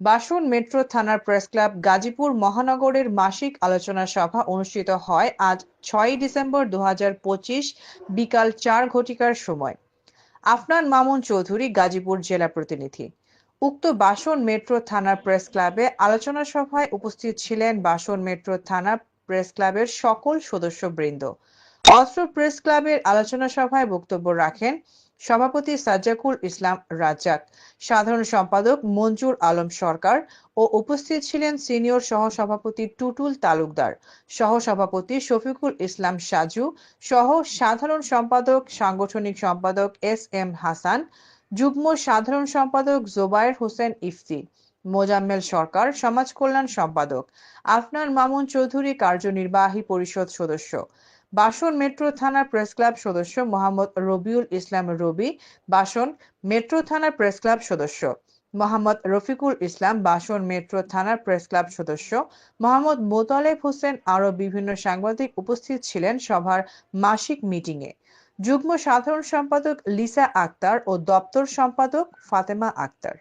বাসন মেট্রো থানার press club Gazipur মহানগরের মাসিক আলোচনা সভা অনুষ্ঠিত হয় আজ ৬ই ডিসেম্বর ২০২৫ বিকাল ৪ ঘটিকার সময়। আফনান মামুন চৌধুরী, গাজীপুর জেলা প্রতিনিধি। উক্ত বাসন মেট্রো থানার প্রেস ক্লাবে আলোচনা সভায় উপস্থিত ছিলেন বাসন মেট্রো থানা প্রেস ক্লাবের সকল সদস্যবৃন্দ। অত্র প্রেস ক্লাবের আলোচনা সভায় বক্তব্য রাখেন সভাপতি সাজ্জাকুল ইসলাম রাজ্জাক, সাধারণ সম্পাদক মঞ্জুর আলম সরকার ও উপস্থিত ছিলেন সিনিয়র সহসভাপতি টুটুল তালুকদার, সহসভাপতি শফিকুল ইসলাম সাজু সহ সাধারণ সম্পাদক, সাংগঠনিক সম্পাদক এস এম হাসান, যুগ্ম সাধারণ সম্পাদক জোবায়ের হোসেন ইফতি, মোজাম্মেল সরকার সমাজ কল্যাণ সম্পাদক, আফনান মামুন চৌধুরী কার্যনির্বাহী পরিষদ সদস্য, বাসন মেট্রো থানা প্রেস ক্লাব সদস্য মোহাম্মদ রবিউল ইসলাম রবি, বাসন মেট্রো থানা প্রেস ক্লাব সদস্য মোহাম্মদ রফিকুল ইসলাম, বাসন মেট্রো থানার প্রেস ক্লাব সদস্য মোহাম্মদ মোতালেব হোসেন আরো বিভিন্ন সাংবাদিক উপস্থিত ছিলেন সভার মাসিক মিটিংয়ে। যুগ্ম সাধারণ সম্পাদক লিসা আক্তার ও দপ্তর সম্পাদক ফাতেমা আক্তার।